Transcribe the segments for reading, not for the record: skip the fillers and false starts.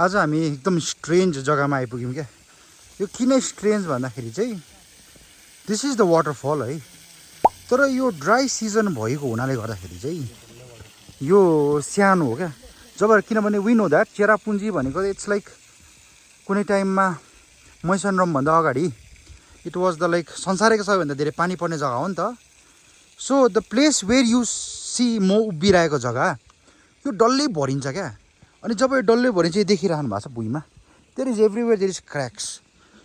आज हामी एकदम स्ट्रेन्ज जग्गामा आइपुग्यौँ क्या। यो किन स्ट्रेन्ज भन्दाखेरि चाहिँ दिस इज द वाटरफल है, तर यो ड्राई सिजन भएको हुनाले गर्दाखेरि चाहिँ यो सानो हो क्या। जब किनभने वी नो द्याट चेरापुन्जी भनेको इट्स लाइक कुनै टाइममा मैसनरमभन्दा अगाडि इट वाज द लाइक संसारको सबैभन्दा धेरै पानी पर्ने जग्गा हो नि त। So the place where you see म उभिरहेको जग्गा यो डल्लै भरिन्छ क्या। अनि जब यो डल्लै भरिन्छ देखिरहनु भएको छ भुइँमा, there is everywhere there is cracks.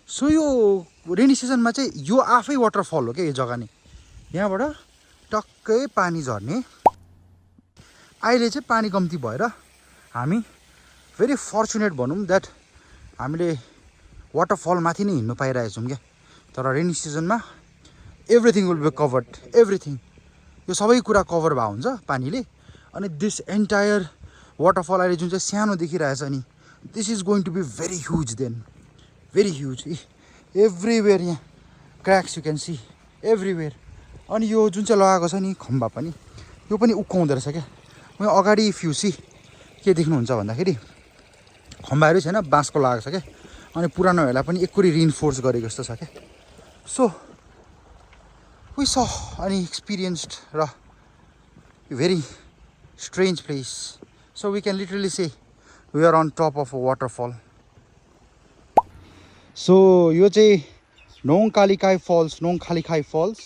So यो रेनी सिजनमा चाहिँ यो आफै वाटरफल हो क्या यो जग्गा नै। यहाँबाट टक्कै पानी झर्ने। अहिले चाहिँ पानी कम्ती भएर हामी भेरी फर्चुनेट भनौँ द्याट हामीले वाटरफलमाथि नै हिँड्नु पाइरहेको छौँ क्या। तर रेनी सिजनमा everything will be covered, everything यो सबै कुरा कभर भएको हुन्छ पानीले। अनि दिस एन्टायर वाटरफल अहिले जुन चाहिँ सानो देखिरहेछ नि, this is going to be very huge then, very huge. Everywhere यहाँ cracks you can see everywhere. अनि यो जुन चाहिँ लगाएको छ नि खम्बा पनि, यो पनि उक्काउँदो रहेछ क्या। म अगाडि फ्युसी के देख्नुहुन्छ भन्दाखेरि खम्बाहरू छैन, बाँसको लगाएको छ क्या। अनि पुरानोहरूलाई पनि एकुरी रिइन्फोर्स गरेको जस्तो छ क्या। सो वी स अनि एक्सपिरियन्स्ड र very strange place. So we can literally say we are on top of a waterfall. So यो चाहिँ नोङकालिकाई फल्स,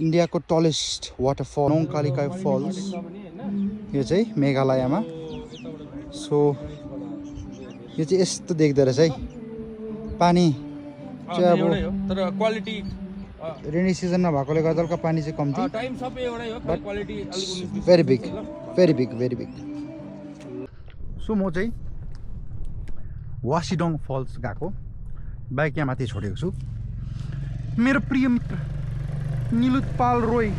इन्डियाको टलेस्ट वाटरफल नोङकालिकाई फल्स। यो चाहिँ मेघालयमा। सो यो चाहिँ यस्तो देख्दो रहेछ है। पानी चाहिँ अब तर क्वालिटी रेनी सिजनमा भएकोले गर्दा हल्का पानी चाहिँ कम्ती। टाइम सबै एउटै हो, तर क्वालिटी अलिक very big, very big, very big. So म चाहिँ वासिडोङ फल्स गएको, बाइक यहाँ माथि छोडेको छु। मेरो प्रिय मित्र निलुतपाल रोय,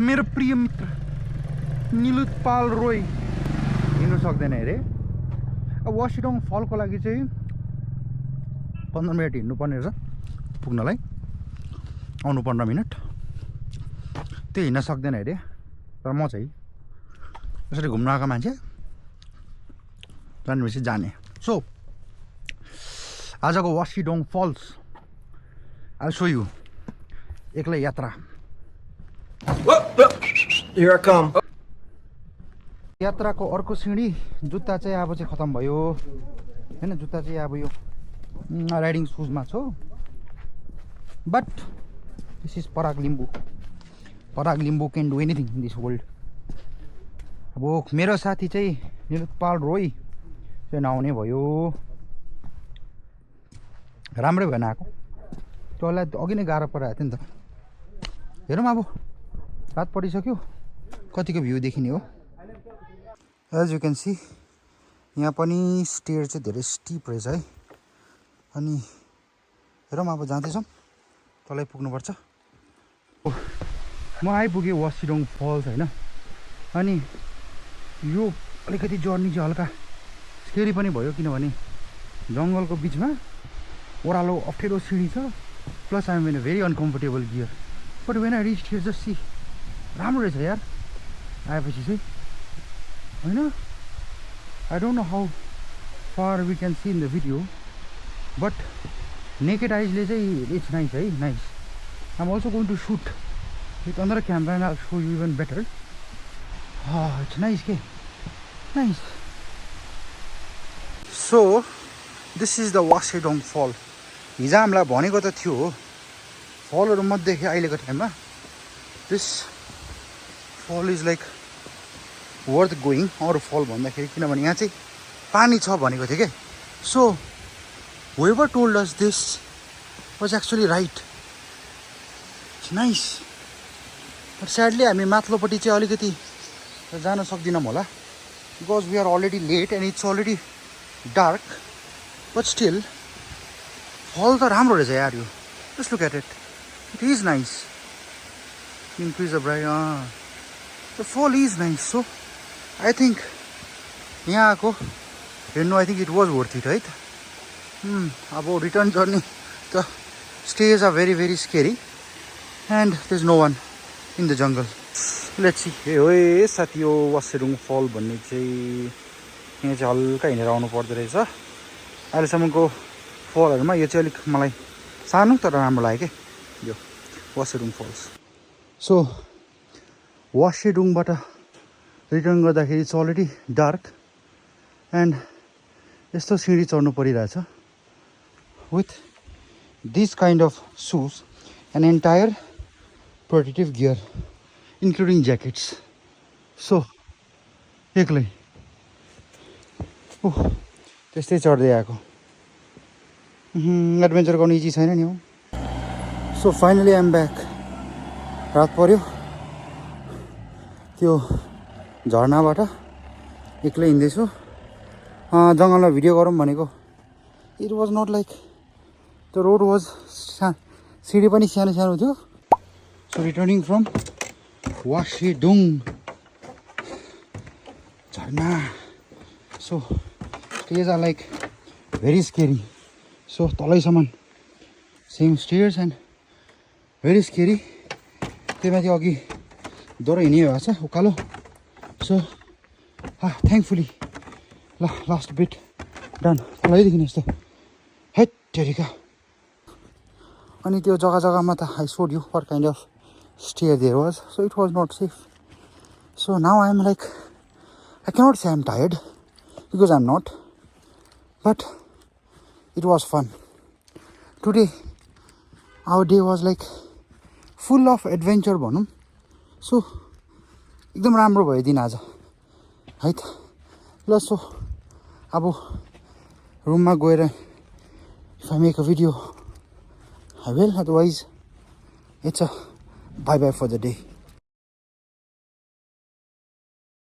मेरो प्रिय मित्र निलुतपाल रोय हिँड्नु सक्दैन अरे। अब वासिडोङ फलको लागि चाहिँ 15 मिनट हिँड्नुपर्ने रहेछ पुग्नलाई, आउनु 15 मिनट। त्यो हिँड्न सक्दैन अरे। तर म चाहिँ यसरी घुम्न आएको मान्छे जानेपछि जाने। सो आजको वासिडोङ फल्स आई सो यु एक्लै यात्रा। Here I come. यात्राको अर्को सिँढी जुत्ता चाहिँ अब चाहिँ खतम भयो हैन। जुत्ता चाहिँ अब यो राइडिङ सुजमा छ। But this is Parag Limbu can do anything in this world. अब मेरो साथी चाहिँ निलुतपाल रोय चाहिँ नआउने भयो, राम्रै भएन आएको। त्यसलाई अघि नै गाह्रो परिरहेको थियो नि त। हेरौँ अब रात परिसक्यो, कतिको भ्यू देखिने हो। एज यु क्यान सी यहाँ पनि स्टेयर चाहिँ धेरै स्टिप रहेछ है। अनि हेरौँ अब जाँदैछौँ, तलै पुग्नुपर्छ। म आइपुगेँ वासिडोङ फल्स होइन। अनि यो अलिकति जर्नी चाहिँ हल्का स्केरी पनि भयो, किनभने जङ्गलको बिचमा ओह्रालो अप्ठ्यारो सिँढी छ, plus I'm in a very uncomfortable gear. But when I reach here just see राम्रो रहेछ यार आएपछि चाहिँ होइन। I don't know how far we can see in the video, but naked आइजले चाहिँ इट्स नाइस है, nice. I am also going to shoot with another camera and I will show you even better. It's nice के, nice. So this is the वासिडोङ fall. हिजो हामीलाई भनेको त थियो फलहरू मध्ये अहिलेको टाइममा दिस फल इज लाइक वर्थ गोइङ अरू फल भन्दाखेरि, किनभने यहाँ चाहिँ पानी छ भनेको थियो क्या। So whoever told us this was actually right. It's nice. But sadly हामी माथिल्लोपट्टि चाहिँ अलिकति जान सक्दिनौँ होला, because we are already late and it's already dark. But still फल त राम्रो रहेछ यार यो। Just look at it. It is nice. Increase the bright. The fall is nice. So I think यहाँ आएको हेर्नु, I think it was worth it है त। अब रिटर्न जर्नी त stairs are very very scary and there is no one in the jungle. Let's see. साथी यो वासिडोङ फल भन्ने चाहिँ यहाँ चाहिँ हल्का हिँडेर आउनु पर्दो रहेछ। अहिलेसम्मको फलहरूमा यो चाहिँ अलिक मलाई सानो तर राम्रो लाग्यो क्या यो वासेडुङ फल्स सो वासेडुङबाट रिटर्न गर्दाखेरि इट्स अलरेडी डार्क एन्ड यस्तो सिँढी चढ्नु परिरहेछ with this kind of shoes and entire protective gear including ज्याकेट्स so एक्लै ओह त्यस्तै चढ्दै आएको एडभेन्चर गर्नु इजी छैन नि हौ सो फाइनली आइएम ब्याक रात पर्यो त्यो झर्नाबाट एक्लै हिँड्दैछु जङ्गलमा भिडियो गरौँ भनेको it was not like the road was सिँढी पनि सानो सानो थियो सो रिटर्निङ फ्रम वासेडुङ झर्ना so stage are like very scary so तलैसम्म same stairs and very scary त्यही माथि अघि डह्रो हिँड्ने भएको छ उकालो सो थ्याङ्कफुली ल लास्ट बिट डन तलैदेखि यस्तो हेट टेरिका अनि त्यो जग्गा जग्गामा त I showed you what kind of stair there was so it was not safe so now I am like I cannot say I am tired because I am not but it was fun today our day was like full of adventure भनौँ so एकदम राम्रो भयो दिन आज है त ल so अब रुममा गएर if I make a video I will, otherwise it's a bye bye for the day.